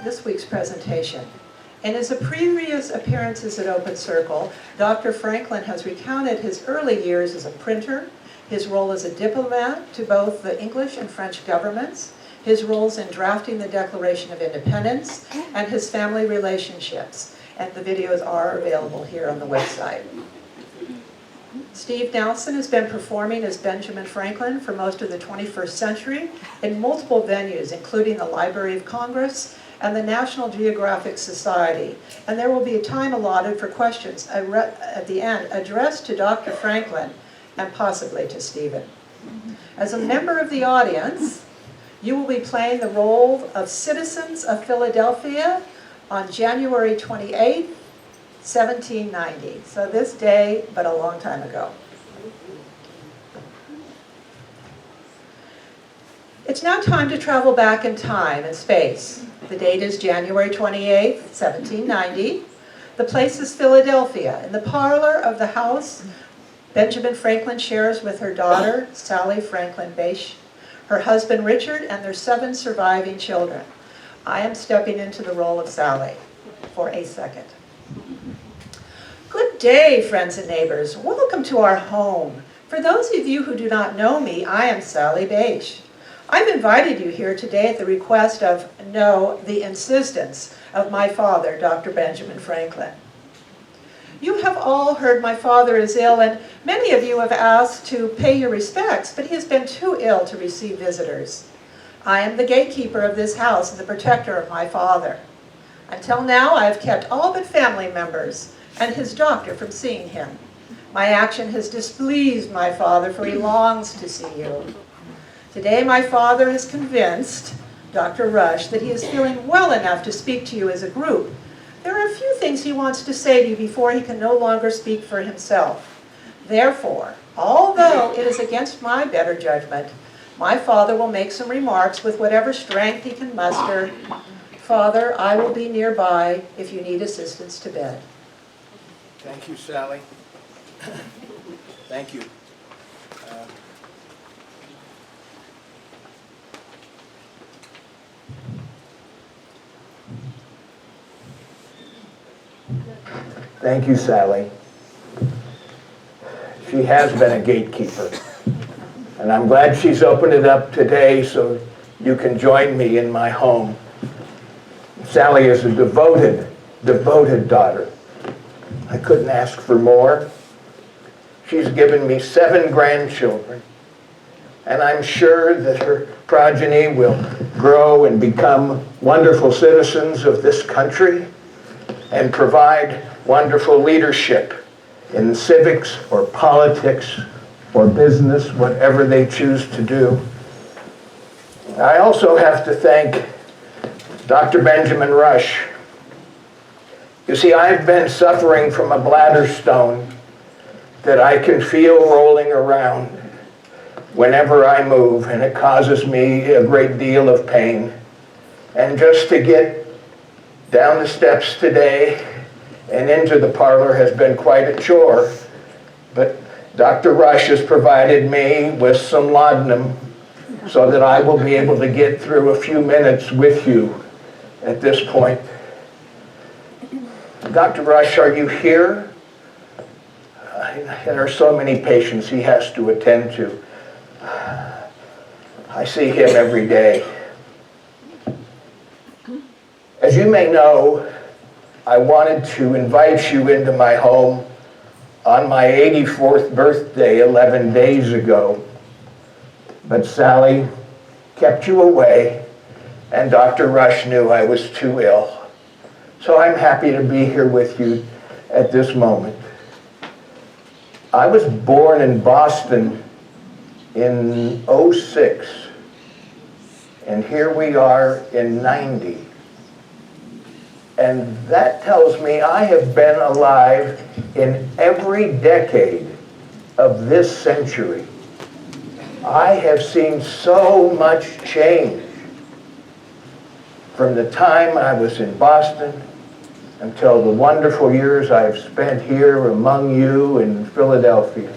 this week's presentation. In his previous appearances at Open Circle, Dr. Franklin has recounted his early years as a printer, his role as a diplomat to both the English and French governments, his roles in drafting the Declaration of Independence, and his family relationships. And the videos are available here on the website. Steve Nousen has been performing as Benjamin Franklin for most of the 21st century in multiple venues, including the Library of Congress and the National Geographic Society. And there will be a time allotted for questions at the end addressed to Dr. Franklin and possibly to Stephen. As a member of the audience, you will be playing the role of citizens of Philadelphia on January 28th, 1790. So this day, but a long time ago. It's now time to travel back in time and space. The date is January 28th, 1790. The place is Philadelphia, in the parlor of the house Benjamin Franklin shares with her daughter, Sally Franklin Bache, her husband Richard, and their 7 surviving children. I am stepping into the role of Sally for a second. Good day, friends and neighbors. Welcome to our home. For those of you who do not know me, I am Sally Bache. I've invited you here today at the request of, no, the insistence of my father, Dr. Benjamin Franklin. You have all heard my father is ill, and many of you have asked to pay your respects, but he has been too ill to receive visitors. I am the gatekeeper of this house and the protector of my father. Until now, I have kept all but family members and his doctor from seeing him. My action has displeased my father, for he longs to see you. Today, my father is convinced, Dr. Rush, that he is feeling well enough to speak to you as a group. There are a few things he wants to say to you before he can no longer speak for himself. Therefore, although it is against my better judgment, my father will make some remarks with whatever strength he can muster. Father, I will be nearby if you need assistance to bed. Thank you, Sally. Thank you. Thank you, Sally. She has been a gatekeeper, and I'm glad she's opened it up today so you can join me in my home. Sally is a devoted daughter. I couldn't ask for more. She's given me 7 grandchildren, and I'm sure that her progeny will grow and become wonderful citizens of this country and provide wonderful leadership in civics or politics or business, whatever they choose to do. I also have to thank Dr. Benjamin Rush. You see, I've been suffering from a bladder stone that I can feel rolling around whenever I move, and it causes me a great deal of pain. And just to get down the steps today and into the parlor has been quite a chore. But Dr. Rush has provided me with some laudanum so that I will be able to get through a few minutes with you at this point. Dr. Rush, are you here? There are so many patients he has to attend to. I see him every day. As you may know, I wanted to invite you into my home on my 84th birthday 11 days ago. But Sally kept you away, and Dr. Rush knew I was too ill. So I'm happy to be here with you at this moment. I was born in Boston in '06, and here we are in '90. And that tells me I have been alive in every decade of this century. I have seen so much change from the time I was in Boston until the wonderful years I've spent here among you in Philadelphia.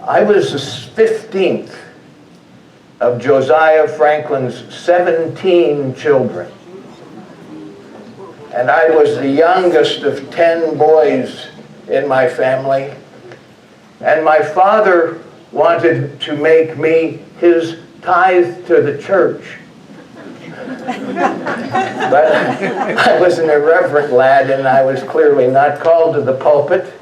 I was the 15th of Josiah Franklin's 17 children. And I was the youngest of 10 boys in my family. And my father wanted to make me his tithe to the church. But I was an irreverent lad, and I was clearly not called to the pulpit.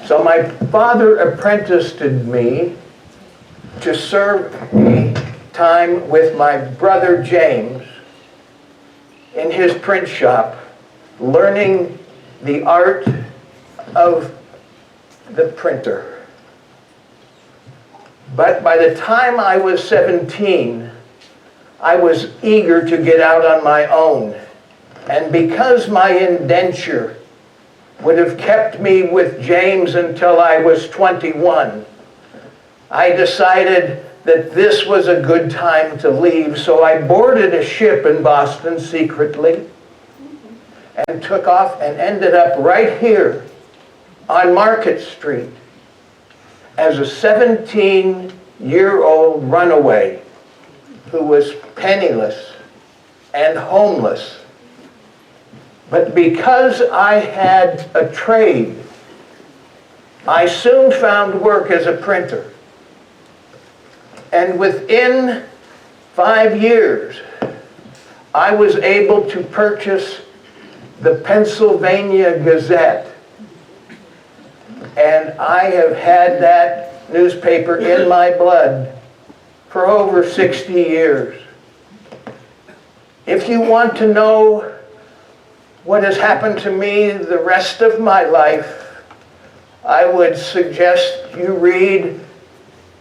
So my father apprenticed me to serve a time with my brother James in his print shop, learning the art of the printer. But by the time I was 17, I was eager to get out on my own. And because my indenture would have kept me with James until I was 21, I decided that this was a good time to leave. So I boarded a ship in Boston secretly and took off and ended up right here on Market Street as a 17-year-old runaway who was penniless and homeless. But because I had a trade, I soon found work as a printer. And within 5 years, I was able to purchase the Pennsylvania Gazette. And I have had that newspaper in my blood for over 60 years. If you want to know what has happened to me the rest of my life, I would suggest you read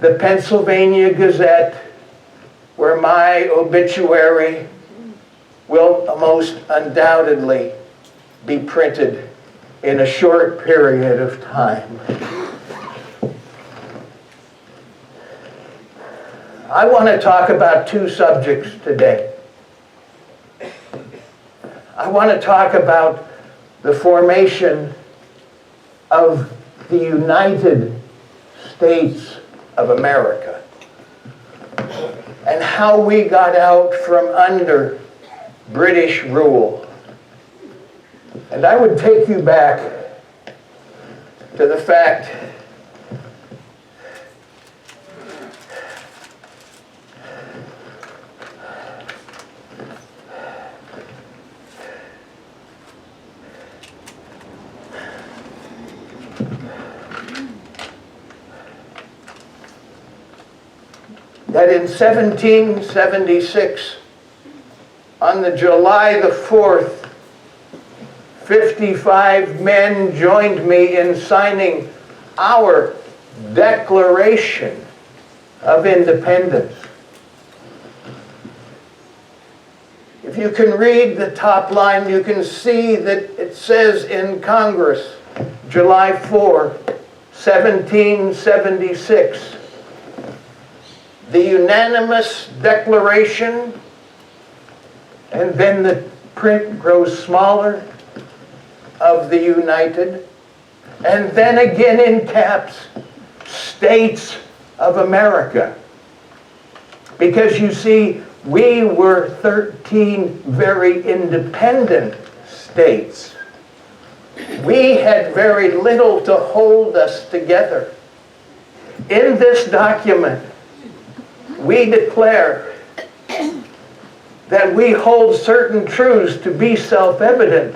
the Pennsylvania Gazette, where my obituary will most undoubtedly be printed in a short period of time. I want to talk about two subjects today. I want to talk about the formation of the United States of America and how we got out from under British rule. And I would take you back to the fact that in 1776, on the July the 4th, 55 men joined me in signing our Declaration of Independence. If you can read the top line, you can see that it says in Congress, July 4, 1776, the unanimous declaration, and then the print grows smaller, of the United, and then again in caps, States of America. Because you see, we were 13 very independent states. We had very little to hold us together. In this document, we declare that we hold certain truths to be self-evident.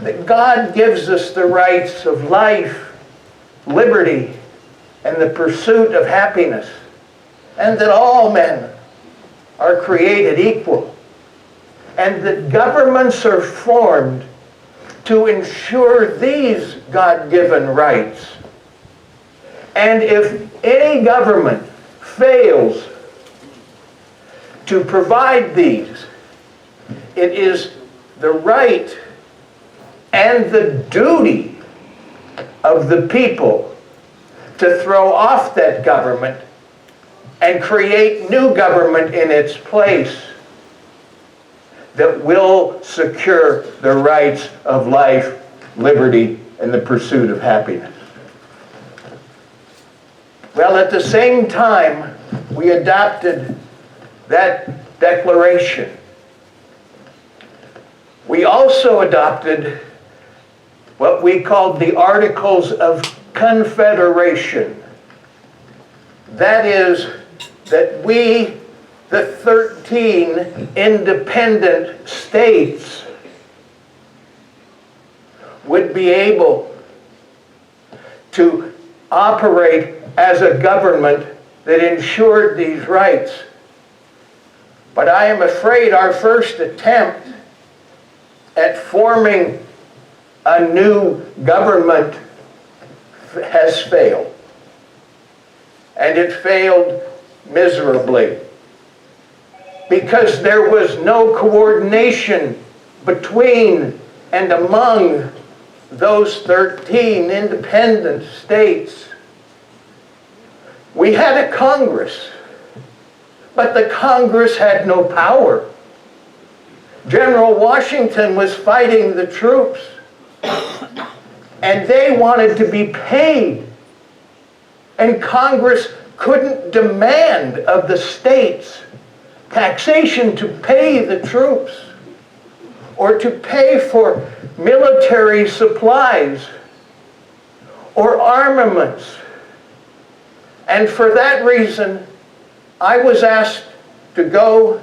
That God gives us the rights of life, liberty, and the pursuit of happiness, and that all men are created equal, and that governments are formed to ensure these God-given rights. And if any government fails to provide these, it is the right and the duty of the people to throw off that government and create new government in its place that will secure the rights of life, liberty, and the pursuit of happiness. Well, at the same time, we adopted that declaration. We also adopted what we called the Articles of Confederation. That is, that we, the 13 independent states, would be able to operate as a government that ensured these rights. But I am afraid our first attempt at forming a new government has failed. And it failed miserably, because there was no coordination between and among those 13 independent states. We had a Congress, but the Congress had no power. General Washington was fighting the troops, and they wanted to be paid. And Congress couldn't demand of the states taxation to pay the troops or to pay for military supplies or armaments. And for that reason, I was asked to go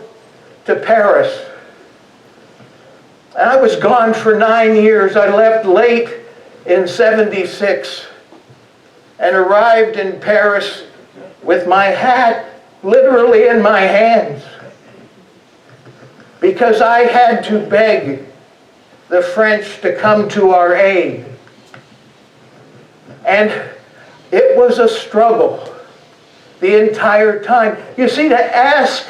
to Paris. And I was gone for 9 years. I left late in '76 and arrived in Paris with my hat literally in my hands, because I had to beg the French to come to our aid. And it was a struggle the entire time. You see, to ask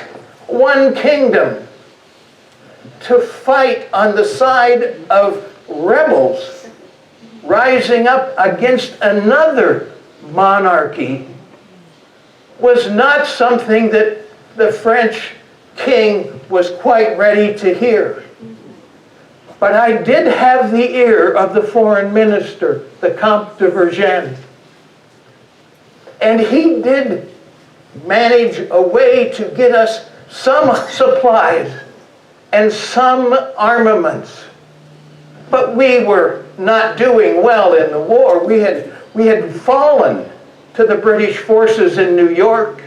one kingdom to fight on the side of rebels rising up against another monarchy was not something that the French king was quite ready to hear. But I did have the ear of the foreign minister, the Comte de Vergennes. And he did manage a way to get us some supplies and some armaments. But we were not doing well in the war. We had fallen to the British forces in New York.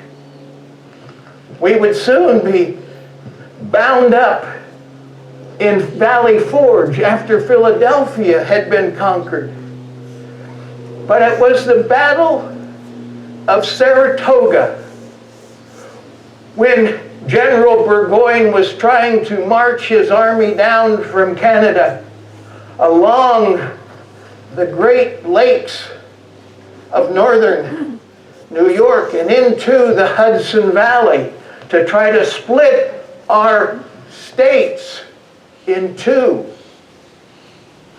We would soon be bound up in Valley Forge after Philadelphia had been conquered. But it was the Battle of Saratoga, when General Burgoyne was trying to march his army down from Canada along the Great Lakes of northern New York and into the Hudson Valley to try to split our states in two,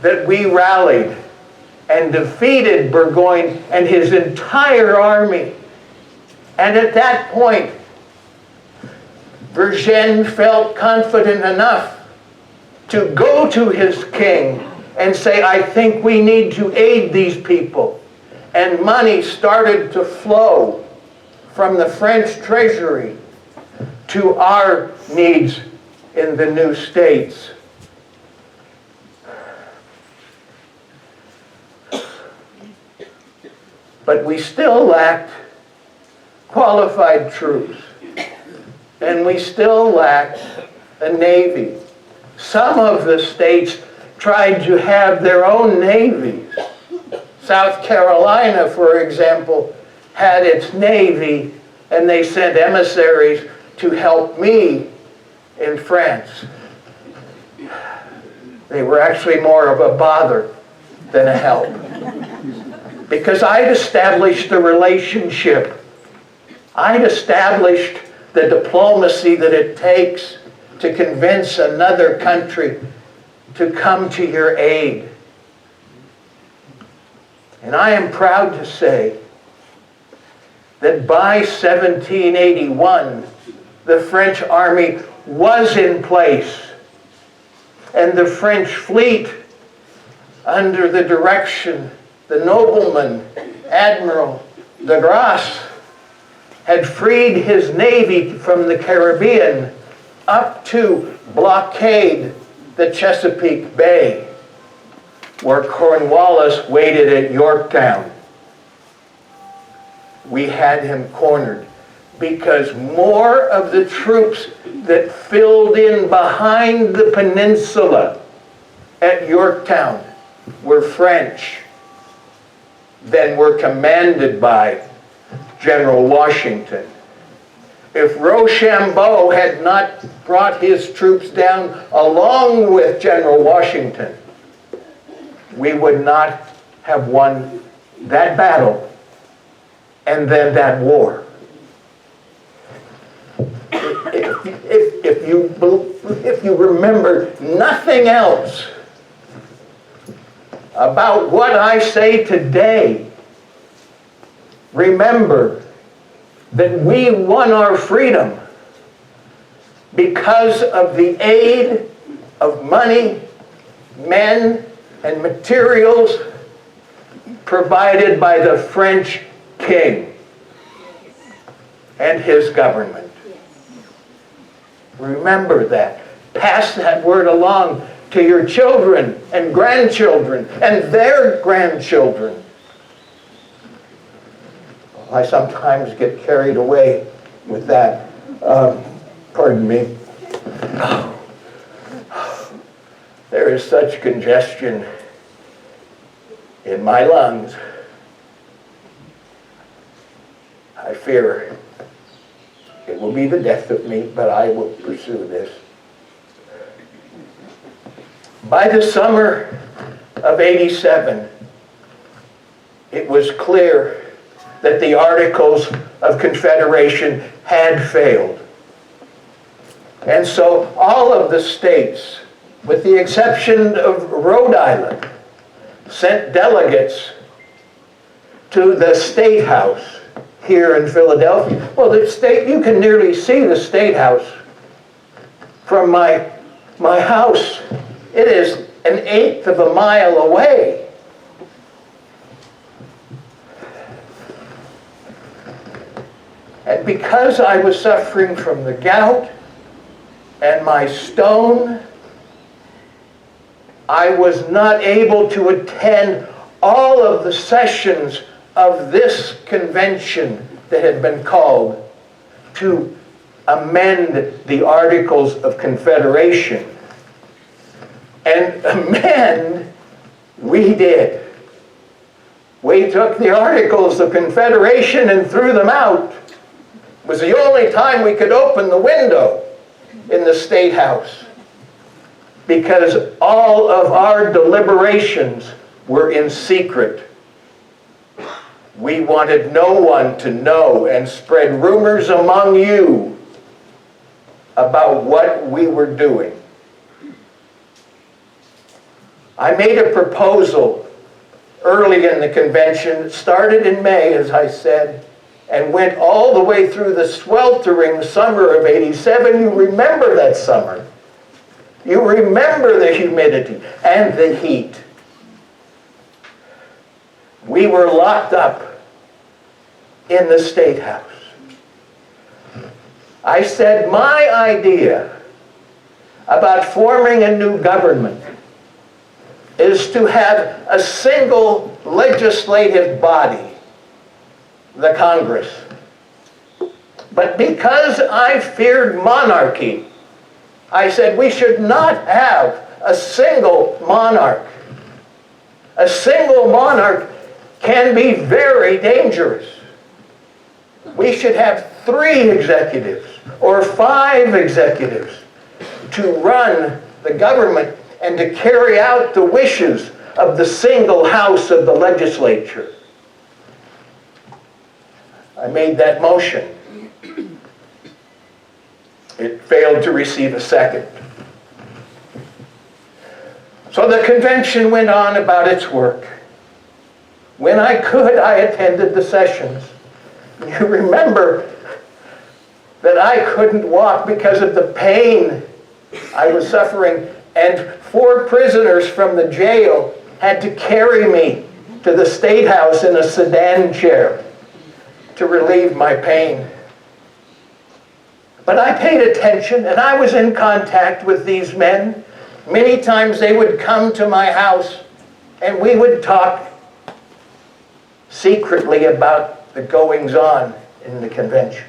that we rallied and defeated Burgoyne and his entire army. And at that point, Vergennes felt confident enough to go to his king and say, I think we need to aid these people. And money started to flow from the French treasury to our needs in the new states. But we still lacked qualified troops, and we still lacked a navy. Some of the states tried to have their own navies. South Carolina, for example, had its navy, and they sent emissaries to help me in France. They were actually more of a bother than a help, because I'd established the relationship. I'd established the diplomacy that it takes to convince another country to come to your aid. And I am proud to say that by 1781, the French army was in place, and the French fleet, under the direction, the nobleman, Admiral de Grasse, had freed his navy from the Caribbean up to blockade the Chesapeake Bay, where Cornwallis waited at Yorktown. We had him cornered because more of the troops that filled in behind the peninsula at Yorktown were French than were commanded by General Washington. If Rochambeau had not brought his troops down along with General Washington, we would not have won that battle and then that war. If you remember nothing else about what I say today, remember that we won our freedom because of the aid of money, men, and materials provided by the French king and his government. Remember that. Pass that word along to your children and grandchildren and their grandchildren. I sometimes get carried away with that. Pardon me. There is such congestion in my lungs. I fear it will be the death of me, but I will pursue this. By the summer of '87, it was clear that the Articles of Confederation had failed. And so all of the states, with the exception of Rhode Island, sent delegates to the State House here in Philadelphia. Well, the state, you can nearly see the State House from my house. It is 1/8 of a mile away. And because I was suffering from the gout and my stone, I was not able to attend all of the sessions of this convention that had been called to amend the Articles of Confederation. And amend, we did. We took the Articles of Confederation and threw them out. It was the only time we could open the window in the State House, because all of our deliberations were in secret. We wanted no one to know and spread rumors among you about what we were doing. I made a proposal early in the convention. It started in May, as I said, and went all the way through the sweltering summer of '87. You remember that summer. You remember the humidity and the heat. We were locked up in the State House. I said my idea about forming a new government is to have a single legislative body, the Congress. But because I feared monarchy, I said we should not have a single monarch. A single monarch can be very dangerous. We should have 3 executives or 5 executives to run the government and to carry out the wishes of the single house of the legislature. I made that motion. It failed to receive a second. So the convention went on about its work. When I could, I attended the sessions. You remember that I couldn't walk because of the pain I was suffering, and 4 prisoners from the jail had to carry me to the State House in a sedan chair to relieve my pain. But I paid attention, and I was in contact with these men. Many times they would come to my house, and we would talk secretly about the goings-on in the convention.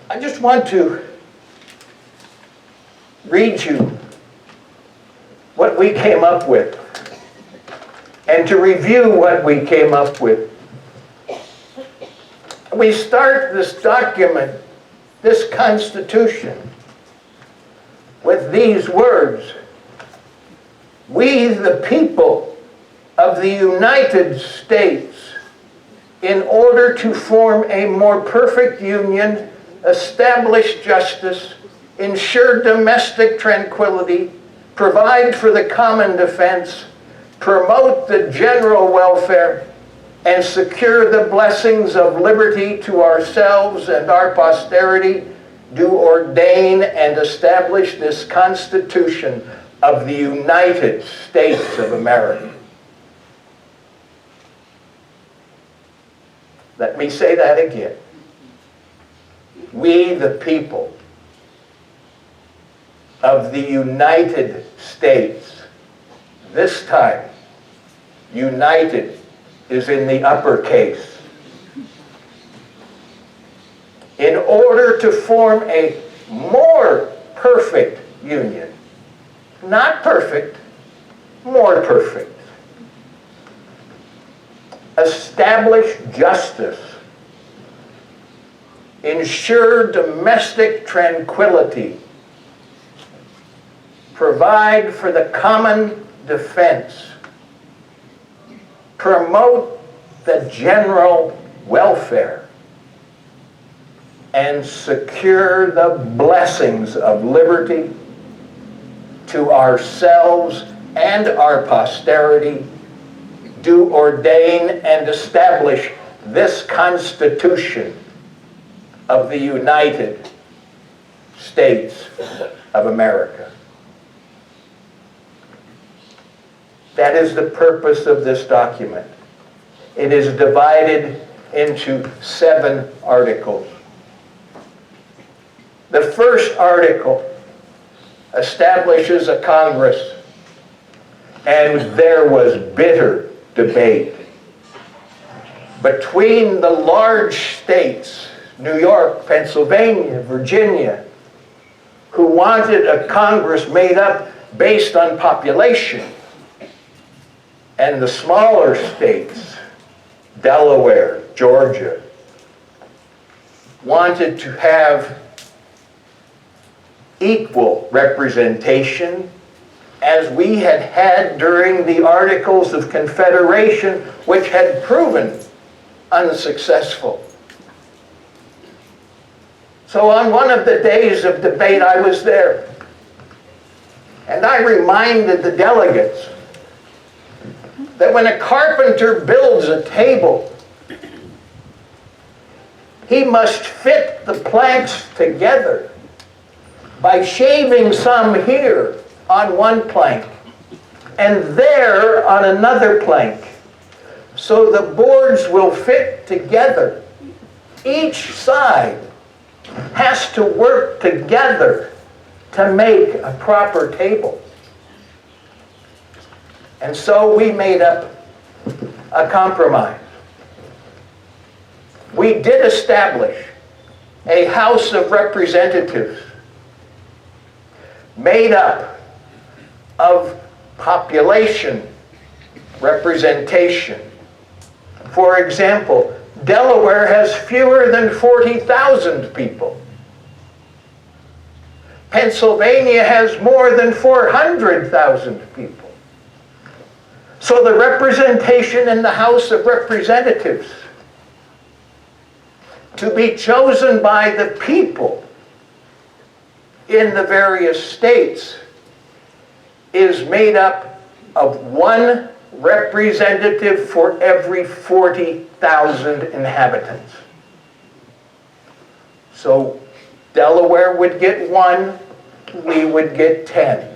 I just want to read you what we came up with, and to review what we came up with. We start this document, this Constitution, with these words: "We, the people of the United States, in order to form a more perfect union, establish justice, ensure domestic tranquility, provide for the common defense, promote the general welfare, and secure the blessings of liberty to ourselves and our posterity, do ordain and establish this Constitution of the United States of America." Let me say that again. We, the people of the United States. This time, united is in the uppercase. In order to form a more perfect union. Not perfect, more perfect. Establish justice. Ensure domestic tranquility. Provide for the common defense. Promote the general welfare. And secure the blessings of liberty to ourselves and our posterity. Do ordain and establish this Constitution of the United States of America. That is the purpose of this document. It is divided into 7 articles. The first article establishes a Congress, and there was bitter debate between the large states, New York, Pennsylvania, Virginia, who wanted a Congress made up based on population, and the smaller states, Delaware, Georgia, wanted to have equal representation, as we had had during the Articles of Confederation, which had proven unsuccessful. So on one of the days of debate, I was there, and I reminded the delegates that when a carpenter builds a table, he must fit the planks together by shaving some here on one plank and there on another plank, so the boards will fit together. Each side has to work together to make a proper table. And so we made up a compromise. We did establish a House of Representatives made up of population representation. For example, Delaware has fewer than 40,000 people. Pennsylvania has more than 400,000 people. So the representation in the House of Representatives, to be chosen by the people in the various states, is made up of one representative for every 40,000 inhabitants. So Delaware would get 1, we would get 10.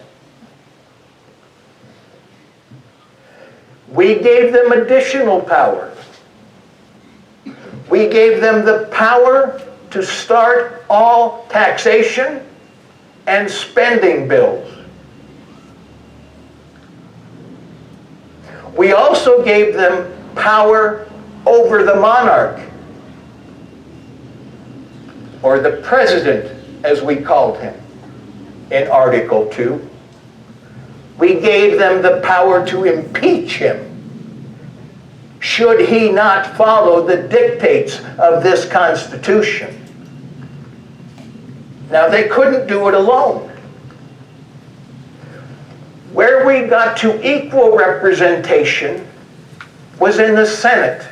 We gave them additional power. We gave them the power to start all taxation and spending bills. We also gave them power over the monarch, or the president, as we called him in Article 2. We gave them the power to impeach him should he not follow the dictates of this Constitution. Now, they couldn't do it alone. Where we got to equal representation was in the Senate,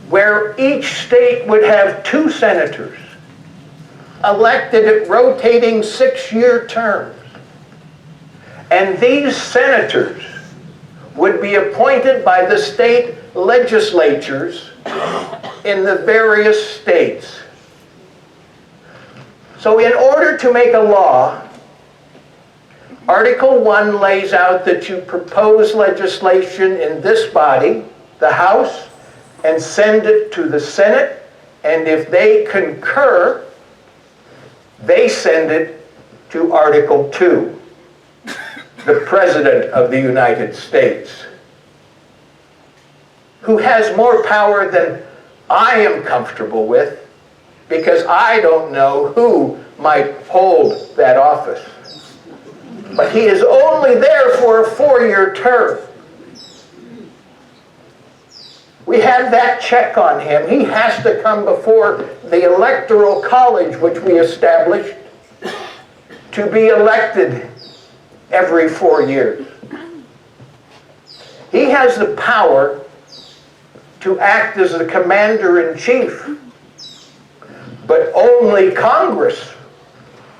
where each state would have 2 senators elected at rotating 6-year terms. And these senators would be appointed by the state legislatures in the various states. So in order to make a law, Article 1 lays out that you propose legislation in this body, the House, and send it to the Senate, and if they concur, they send it to Article 2. The President of the United States, who has more power than I am comfortable with, because I don't know who might hold that office. But he is only there for a 4-year term. We have that check on him. He has to come before the Electoral College, which we established, to be elected every 4 years. He has the power to act as the commander-in-chief, but only Congress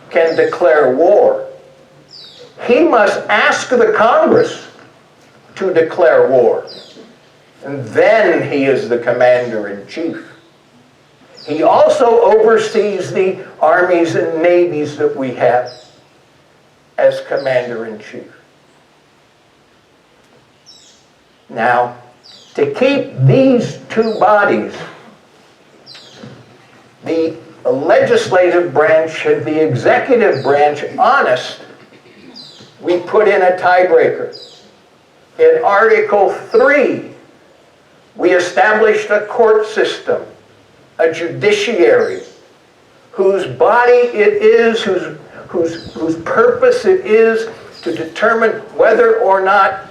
can declare war. He must ask the Congress to declare war, and then he is the commander-in-chief. He also oversees the armies and navies that we have as commander-in-chief. Now, to keep these 2 bodies, the legislative branch and the executive branch, honest, we put in a tiebreaker. In Article 3, we established a court system, a judiciary, whose body it is, whose purpose it is to determine whether or not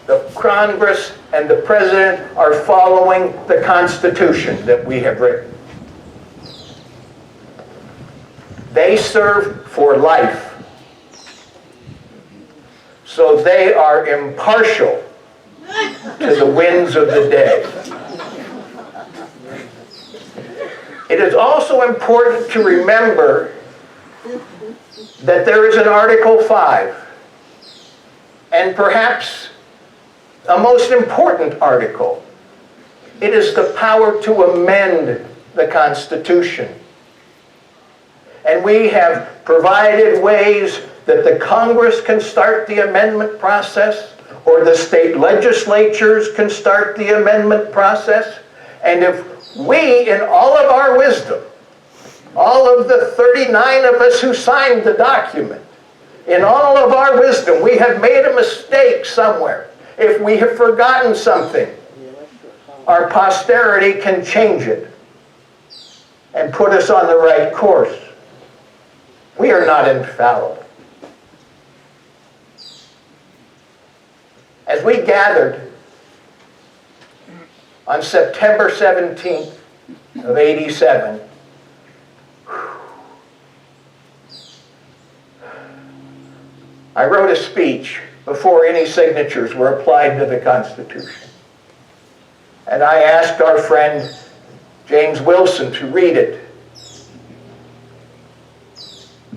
the Congress and the President are following the Constitution that we have written. They serve for life. So they are impartial to the winds of the day. It is also important to remember that there is an Article 5, and perhaps a most important article. It is the power to amend the Constitution. And we have provided ways that the Congress can start the amendment process, or the state legislatures can start the amendment process. And if we, in all of our wisdom, all of the 39 of us who signed the document, in all of our wisdom, we have made a mistake somewhere. If we have forgotten something, our posterity can change it and put us on the right course. We are not infallible. As we gathered on September 17th of '87, I wrote a speech before any signatures were applied to the Constitution. And I asked our friend James Wilson to read it.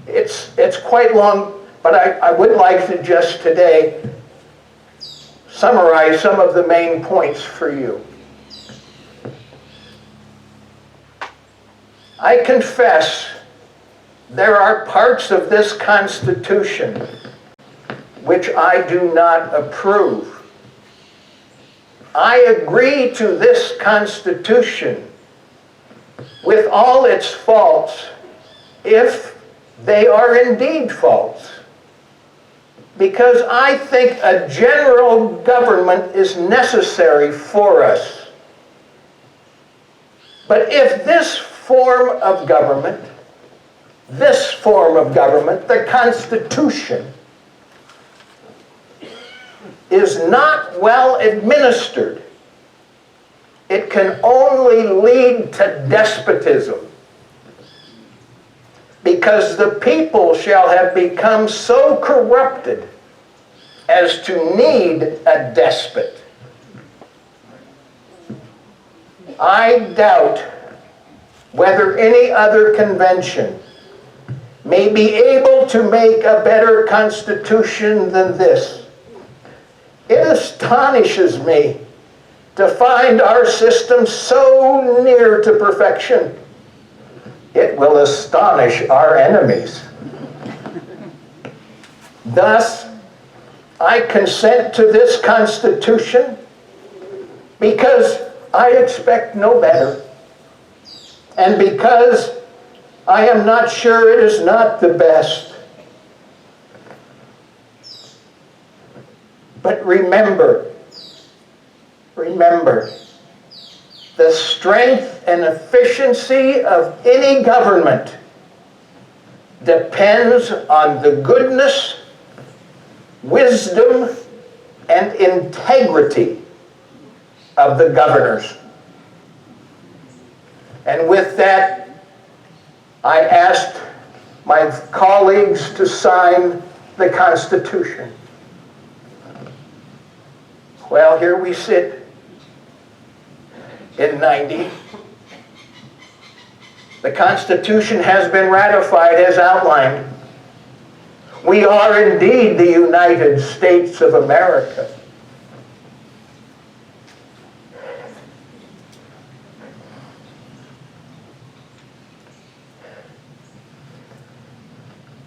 It's quite long, but I would like to just today summarize some of the main points for you. I confess there are parts of this Constitution which I do not approve. I agree to this Constitution with all its faults, if they are indeed faults. Because I think a general government is necessary for us. But if this form of government, the Constitution, is not well administered, it can only lead to despotism, because the people shall have become so corrupted as to need a despot. I doubt whether any other convention may be able to make a better constitution than this. It astonishes me to find our system so near to perfection. It will astonish our enemies. Thus, I consent to this Constitution because I expect no better, and because I am not sure it is not the best. But remember, the strength and efficiency of any government depends on the goodness, wisdom, and integrity of the governors. And with that, I asked my colleagues to sign the Constitution. Well, here we sit in 90. The Constitution has been ratified as outlined. We are indeed the United States of America.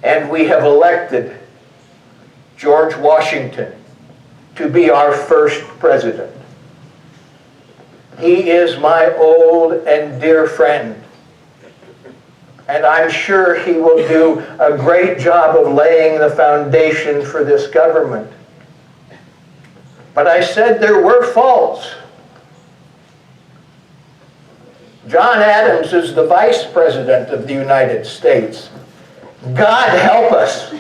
And we have elected George Washington to be our first president. He is my old and dear friend, and I'm sure he will do a great job of laying the foundation for this government. But I said there were faults. John Adams is the Vice President of the United States. God help us.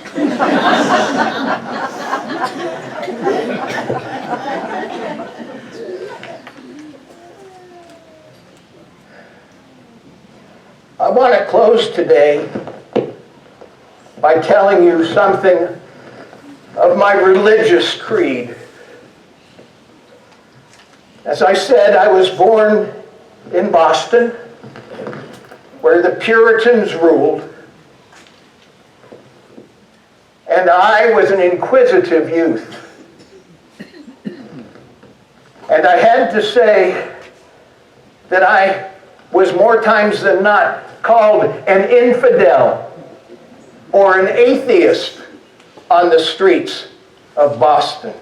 I want to close today by telling you something of my religious creed. As I said, I was born in Boston, where the Puritans ruled, and I was an inquisitive youth. And I had to say that I was more times than not called an infidel or an atheist on the streets of Boston.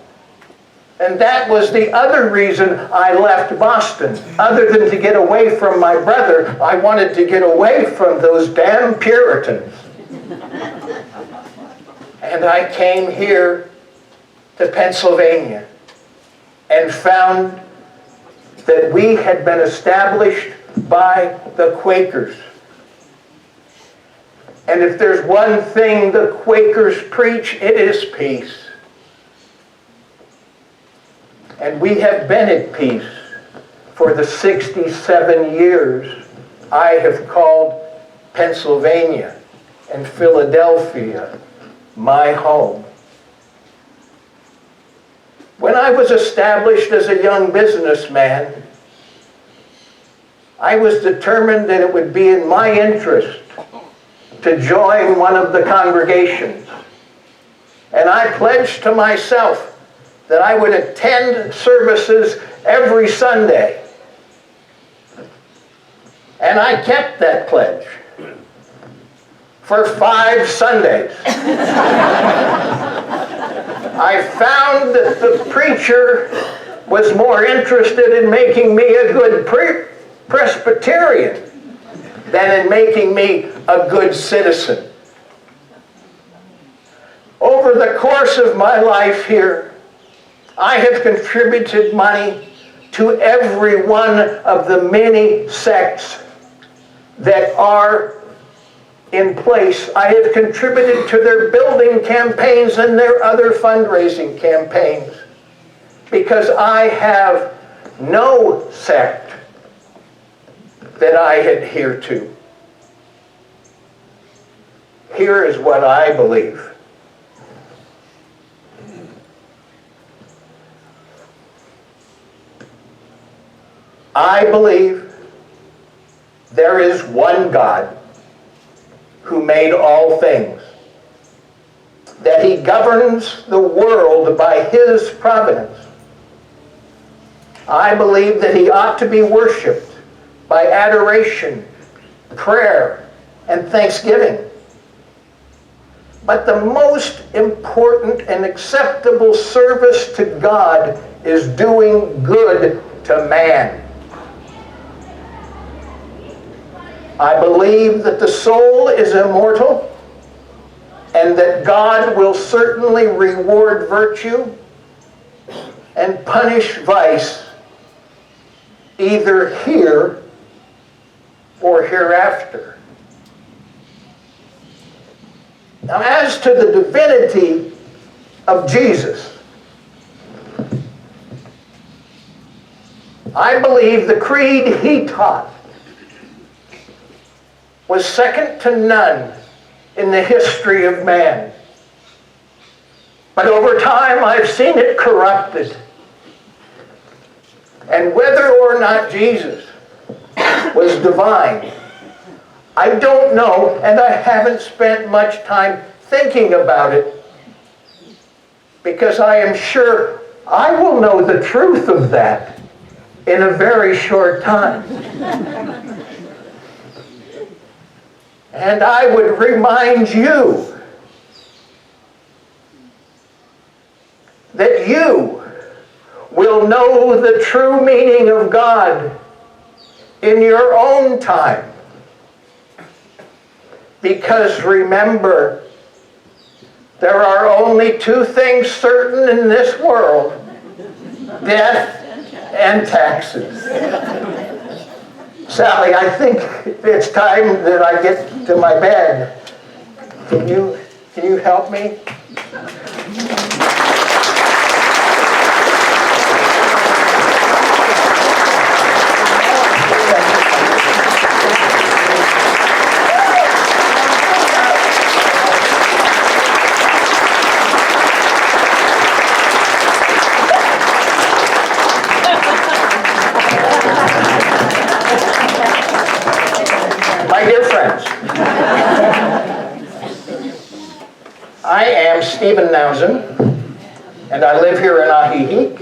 And that was the other reason I left Boston. Other than to get away from my brother, I wanted to get away from those damn Puritans. And I came here to Pennsylvania and found that we had been established by the Quakers. And if there's one thing the Quakers preach, it is peace. And we have been at peace for the 67 years I have called Pennsylvania and Philadelphia my home. When I was established as a young businessman, I was determined that it would be in my interest to join one of the congregations. And I pledged to myself that I would attend services every Sunday. And I kept that pledge for 5 Sundays. I found that the preacher was more interested in making me a good Presbyterian than in making me a good citizen. Over the course of my life here, I have contributed money to every one of the many sects that are in place. I have contributed to their building campaigns and their other fundraising campaigns because I have no sect that I adhere to. Here is what I believe. I believe there is one God who made all things, that he governs the world by his providence. I believe that he ought to be worshiped by adoration, prayer, and thanksgiving. But the most important and acceptable service to God is doing good to man. I believe that the soul is immortal and that God will certainly reward virtue and punish vice either here or hereafter. Now, as to the divinity of Jesus, I believe the creed he taught was second to none in the history of man. But over time, I've seen it corrupted. And whether or not Jesus was divine, I don't know, and I haven't spent much time thinking about it, because I am sure I will know the truth of that in a very short time. And I would remind you that you will know the true meaning of God in your own time. Because remember, there are only two things certain in this world: death and taxes. Sally, I think it's time that I get to my bed. Can you help me? My dear friends, I am Stephen Nousen, and I live here in Ahihi,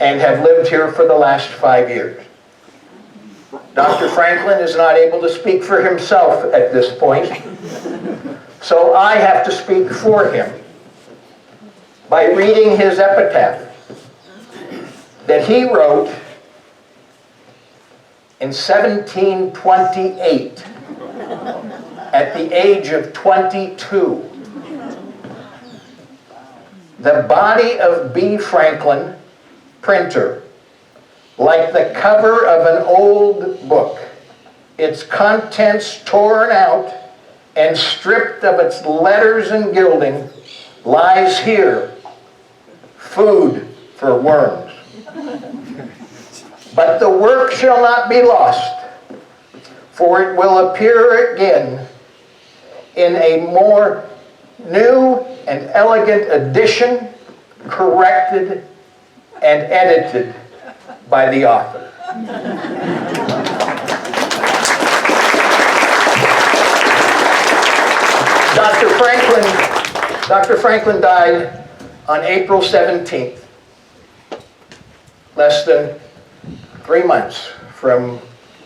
and have lived here for the last 5 years. Dr. Franklin is not able to speak for himself at this point, so I have to speak for him by reading his epitaph that he wrote in 1728, at the age of 22. The body of B. Franklin, printer, like the cover of an old book, its contents torn out and stripped of its letters and gilding, lies here, food for worms. But the work shall not be lost, for it will appear again in a more new and elegant edition, corrected and edited by the author. Dr. Franklin died on April 17th, less than 3 months from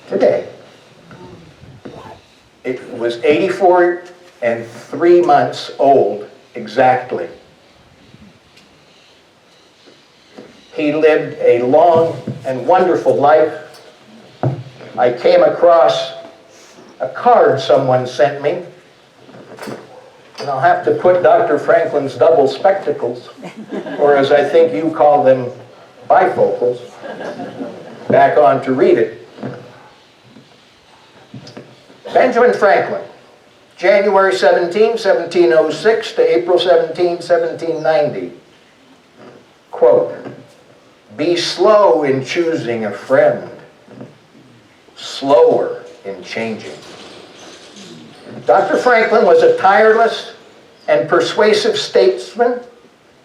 today. It was 84 and 3 months old exactly. he lived a long and wonderful life. I came across a card someone sent me, and I'll have to put Dr. Franklin's double spectacles, or as I think you call them, bifocals, back on to read it. Benjamin Franklin, January 17, 1706 to April 17, 1790. Quote, "Be slow in choosing a friend, slower in changing." Dr. Franklin was a tireless and persuasive statesman,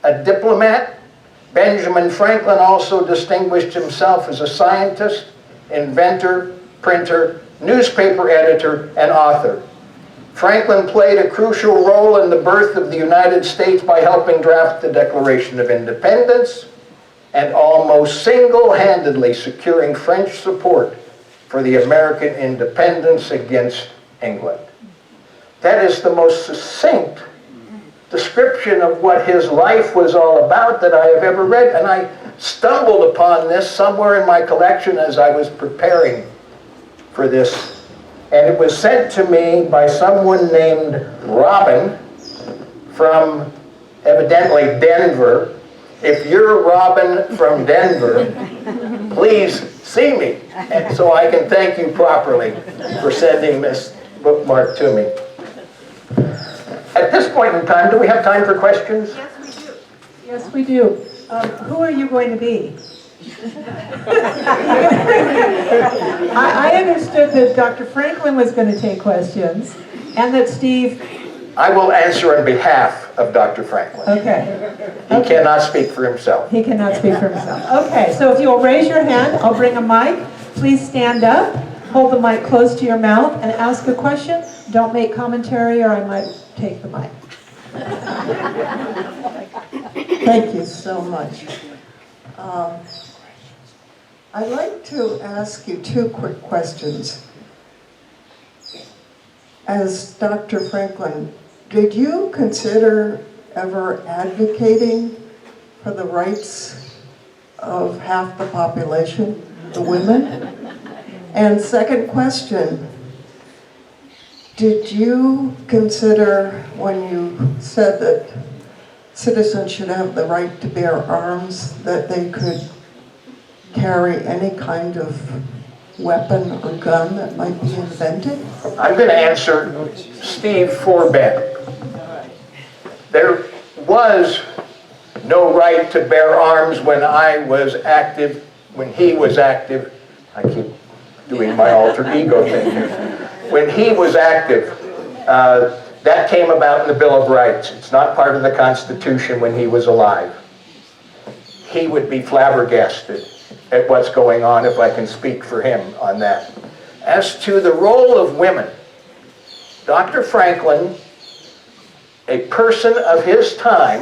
a diplomat. Benjamin Franklin also distinguished himself as a scientist, inventor, printer, newspaper editor, and author. Franklin played a crucial role in the birth of the United States by helping draft the Declaration of Independence and almost single-handedly securing French support for the American independence against England. That is the most succinct description of what his life was all about that I have ever read, and I stumbled upon this somewhere in my collection as I was preparing for this. And it was sent to me by someone named Robin from, evidently, Denver. If you're Robin from Denver, please see me, and so I can thank you properly for sending this bookmark to me. At this point in time, do we have time for questions? Yes, we do. Yes, we do. Who are you going to be? I understood that Dr. Franklin was going to take questions, and that Steve... I will answer on behalf of Dr. Franklin. Okay. He cannot speak for himself. He cannot speak for himself. Okay, so if you'll raise your hand, I'll bring a mic. Please stand up, hold the mic close to your mouth, and ask a question. Don't make commentary, or I might take the mic. Thank you so much. I'd like to ask you two quick questions. As Dr. Franklin, did you consider ever advocating for the rights of half the population, the women? And second question, did you consider, when you said that citizens should have the right to bear arms, that they could carry any kind of weapon or gun that might be invented? I'm going to answer Steve for Ben. There was no right to bear arms when I was active, when he was active. I keep doing my alter ego thing here. When he was active, that came about in the Bill of Rights. It's not part of the Constitution when he was alive. He would be flabbergasted at what's going on, if I can speak for him on that. As to the role of women, Dr. Franklin, a person of his time,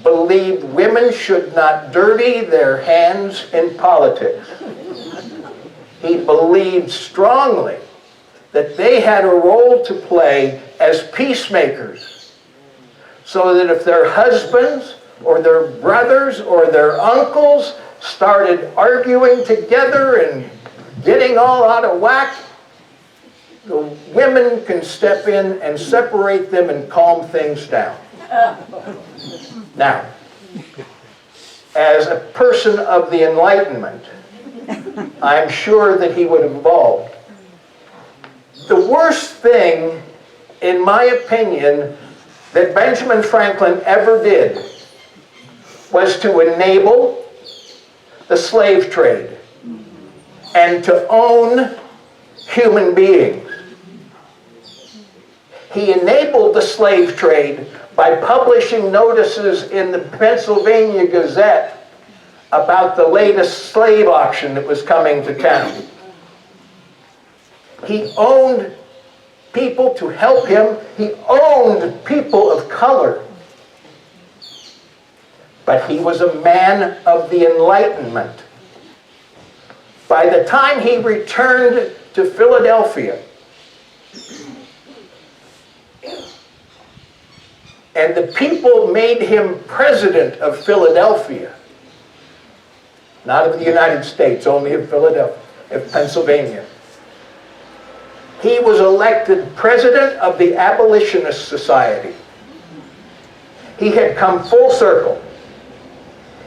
believed women should not dirty their hands in politics. He believed strongly that they had a role to play as peacemakers, so that if their husbands or their brothers or their uncles started arguing together and getting all out of whack, the women can step in and separate them and calm things down. Now, as a person of the Enlightenment, I'm sure that he would have evolved. The worst thing, in my opinion, that Benjamin Franklin ever did was to enable the slave trade and to own human beings. He enabled the slave trade by publishing notices in the Pennsylvania Gazette about the latest slave auction that was coming to town. He owned people to help him. He owned people of color. But he was a man of the Enlightenment. By the time he returned to Philadelphia, and the people made him president of Philadelphia, not of the United States, only of Philadelphia, of Pennsylvania. He was elected president of the Abolitionist Society. He had come full circle.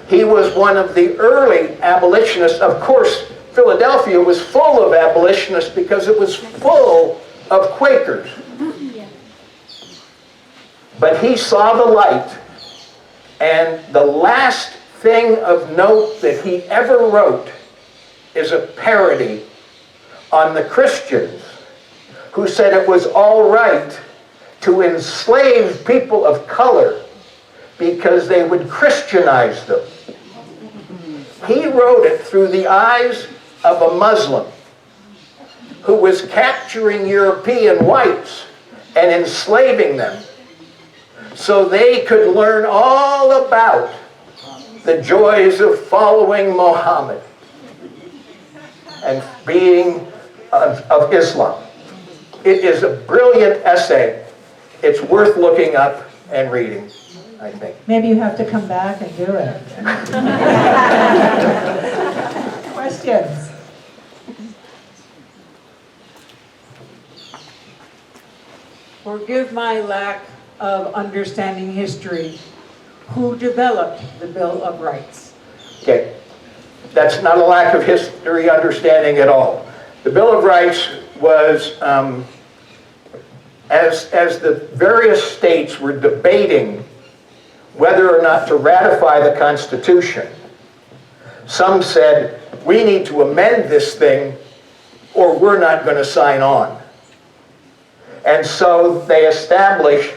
He was one of the early abolitionists. Of course, Philadelphia was full of abolitionists because it was full of Quakers. But he saw the light, and the last thing of note that he ever wrote is a parody on the Christians who said it was all right to enslave people of color because they would Christianize them. He wrote it through the eyes of a Muslim who was capturing European whites and enslaving them so they could learn all about the joys of following Muhammad and being of Islam. It is a brilliant essay. It's worth looking up and reading, I think. Maybe you have to come back and do it. Questions? Forgive my lack of understanding history. Who developed the Bill of Rights? Okay, that's not a lack of history understanding at all. The Bill of Rights was, as the various states were debating whether or not to ratify the Constitution, some said, we need to amend this thing or we're not going to sign on. And so they established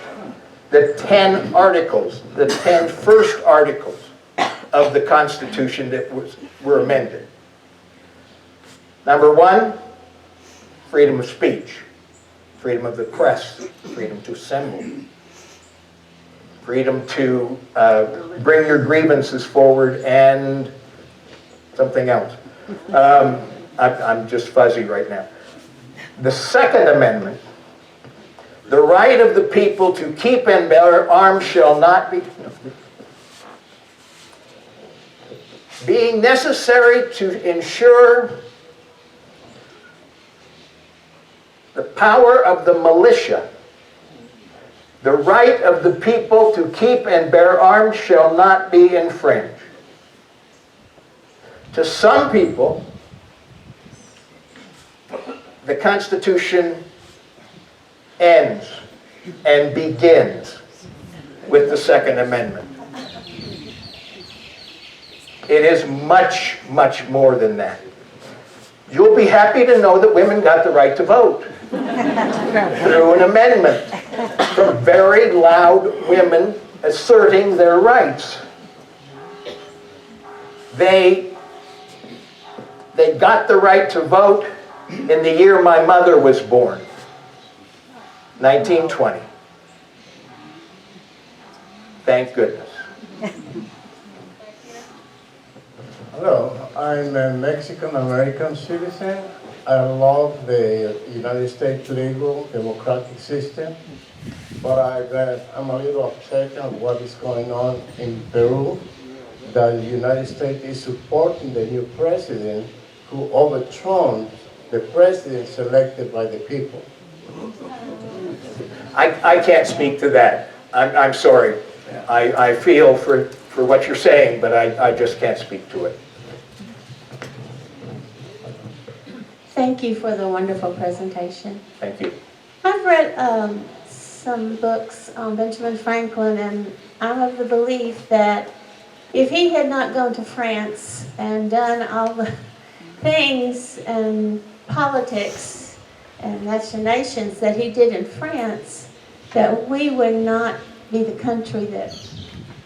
the 10 articles, the 10 first articles of the Constitution that were amended. Number 1, freedom of speech, freedom of the press, freedom to assemble, freedom to bring your grievances forward, and something else. I'm just fuzzy right now. The Second Amendment, the right of the people to keep and bear arms shall not be... being necessary to ensure the power of the militia, the right of the people to keep and bear arms shall not be infringed. To some people, the Constitution ends and begins with the Second Amendment. It is much, much more than that. You'll be happy to know that women got the right to vote through an amendment from very loud women asserting their rights. They got the right to vote in the year my mother was born, 1920. Thank goodness. Hello, I'm a Mexican-American citizen. I love the United States legal democratic system, but I'm a little upset on what is going on in Peru, that the United States is supporting the new president who overthrown the president selected by the people. I can't speak to that. I'm sorry. I feel for what you're saying, but I just can't speak to it. Thank you for the wonderful presentation. Thank you. I've read some books on Benjamin Franklin, and I'm of the belief that if he had not gone to France and done all the things and politics and machinations that he did in France, that we would not be the country that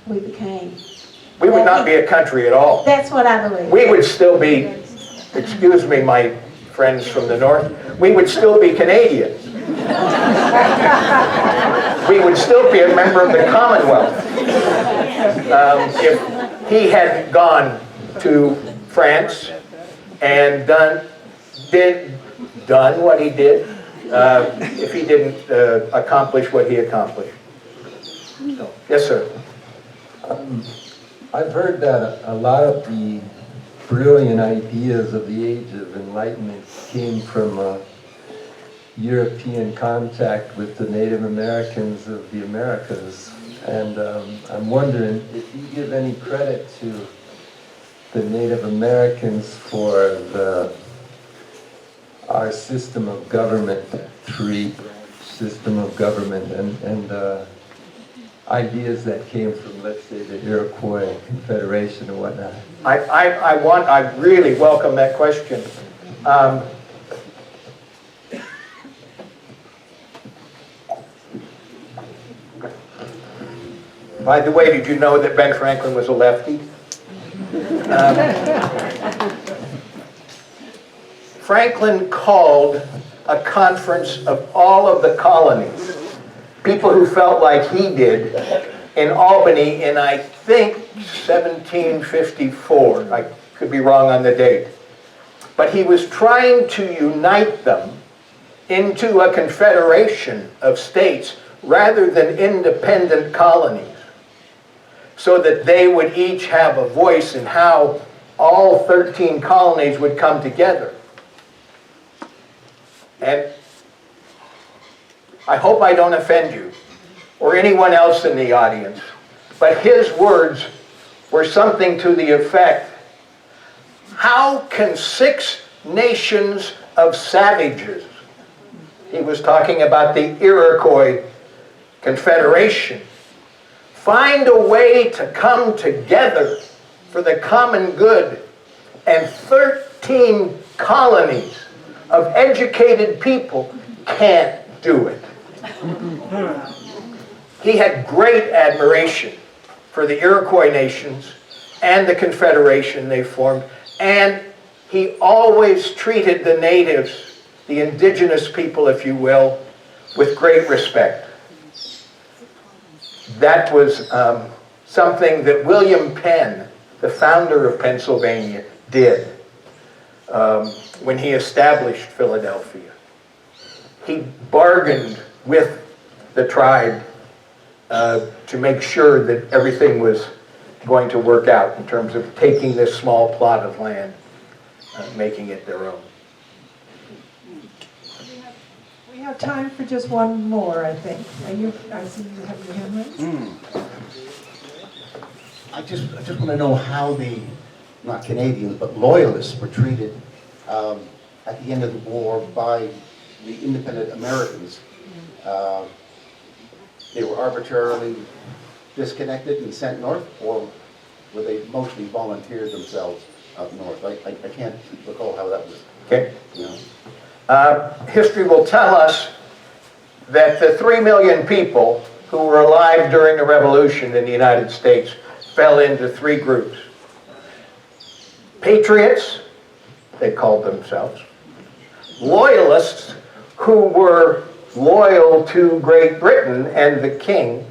we became. We would not be a country at all. That's what I believe. We would still be, excuse me, my friends from the north, we would still be Canadian. We would still be a member of the Commonwealth. If he hadn't gone to France and done what he did, if he didn't accomplish what he accomplished. So, yes, sir. I've heard that a lot of the brilliant ideas of the Age of Enlightenment came from European contact with the Native Americans of the Americas. And I'm wondering if you give any credit to the Native Americans for our system of government, three system of government, and ideas that came from, let's say, the Iroquois Confederation and whatnot. I really welcome that question. By the way, did you know that Ben Franklin was a lefty? Franklin called a conference of all of the colonies, people who felt like he did, in Albany in, I think, 1754. I could be wrong on the date. But he was trying to unite them into a confederation of states rather than independent colonies, so that they would each have a voice in how all 13 colonies would come together. And I hope I don't offend you or anyone else in the audience, but his words were something to the effect, how can 6 nations of savages, he was talking about the Iroquois Confederation, find a way to come together for the common good, and 13 colonies of educated people can't do it. He had great admiration for the Iroquois nations and the confederation they formed, and he always treated the natives, the indigenous people, if you will, with great respect. That was something that William Penn, the founder of Pennsylvania, did when he established Philadelphia. He bargained with the tribe to make sure that everything was going to work out in terms of taking this small plot of land, making it their own. We have time for just one more, I think. I see you have your hand raised. I just want to know how the, not Canadians, but loyalists were treated at the end of the war by the independent Americans. They were arbitrarily disconnected and sent north, or were they mostly volunteered themselves up north? I can't recall how that was. Okay. You know. History will tell us that the 3 million people who were alive during the Revolution in the United States fell into 3 groups. Patriots, they called themselves. Loyalists, who were loyal to Great Britain and the king,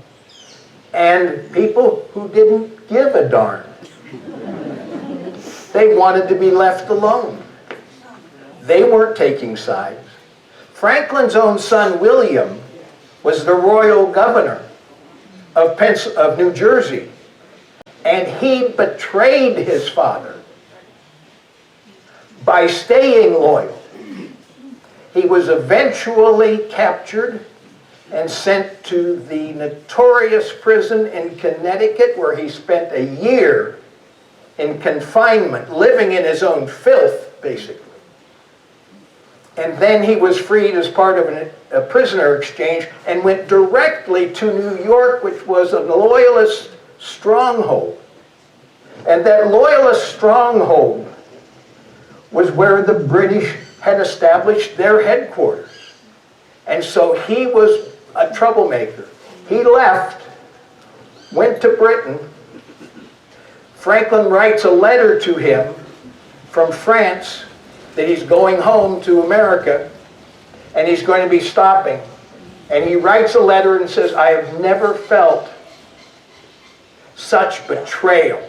and people who didn't give a darn. They wanted to be left alone. They weren't taking sides. Franklin's own son, William, was the royal governor of New Jersey, and he betrayed his father by staying loyal. He was eventually captured and sent to the notorious prison in Connecticut, where he spent a year in confinement, living in his own filth, basically. And then he was freed as part of a prisoner exchange and went directly to New York, which was a loyalist stronghold. And that loyalist stronghold was where the British had established their headquarters. And so he was a troublemaker. He left, went to Britain. Franklin writes a letter to him from France that he's going home to America and he's going to be stopping. And he writes a letter and says, I have never felt such betrayal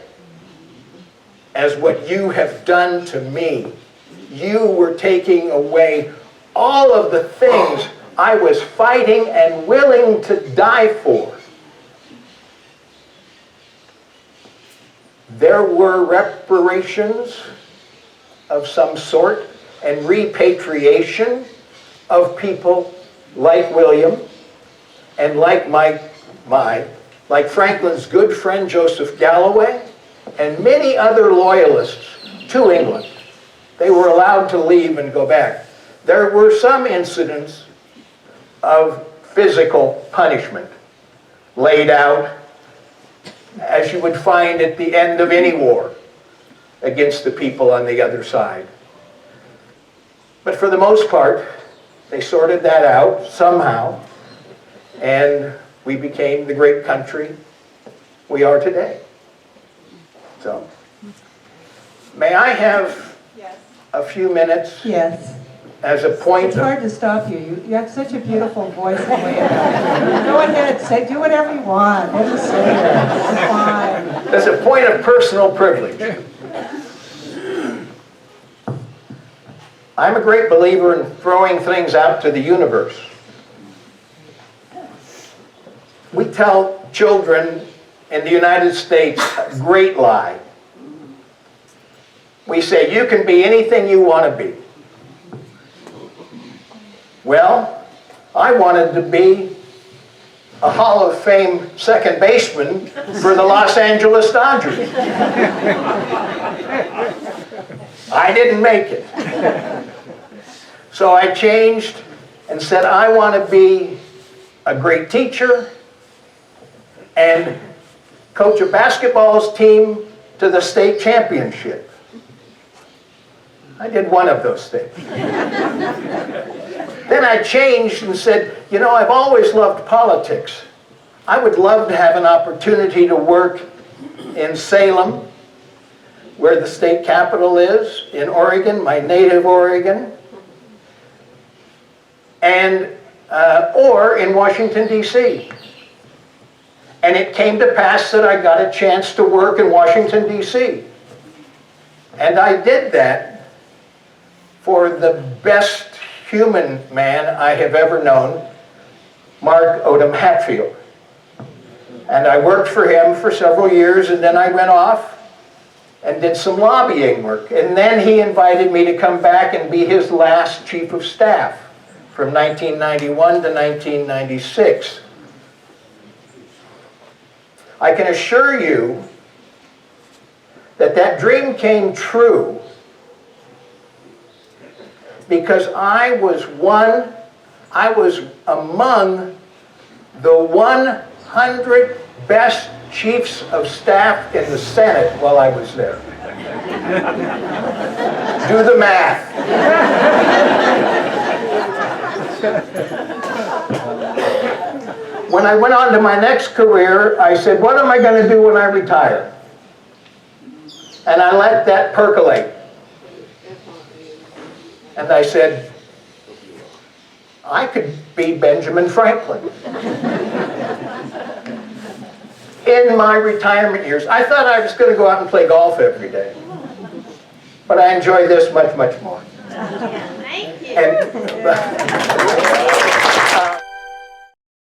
as what you have done to me. You were taking away all of the things I was fighting and willing to die for. there were reparations of some sort and repatriation of people like William and like like Franklin's good friend Joseph Galloway and many other loyalists to England. They were allowed to leave and go back. There were some incidents of physical punishment laid out, as you would find at the end of any war, against the people on the other side. But for the most part, they sorted that out somehow, and we became the great country we are today. So, may I have a few minutes Yes. as a point It's of... hard to stop you. You have such a beautiful voice and way about you. Go ahead, say, do whatever you want. Don't just say it. It's fine. As a point of personal privilege, I'm a great believer in throwing things out to the universe. We tell children in the United States a great lie. We say, you can be anything you want to be. Well, I wanted to be a Hall of Fame second baseman for the Los Angeles Dodgers. I didn't make it. So I changed and said, I want to be a great teacher and coach a basketball team to the state championship. I did one of those things. Then I changed and said, you know, I've always loved politics. I would love to have an opportunity to work in Salem, where the state capital is, in Oregon, my native Oregon, and or in Washington, D.C. And it came to pass that I got a chance to work in Washington, D.C. And I did that for the best human man I have ever known, Mark Odom Hatfield. And I worked for him for several years, and then I went off and did some lobbying work. And then he invited me to come back and be his last chief of staff from 1991 to 1996. I can assure you that that dream came true because I was among the 100 best chiefs of staff in the Senate while I was there. Do the math. When I went on to my next career, I said, what am I going to do when I retire? And I let that percolate. And I said, I could be Benjamin Franklin. In my retirement years, I thought I was going to go out and play golf every day. But I enjoy this much, much more. Thank you. And,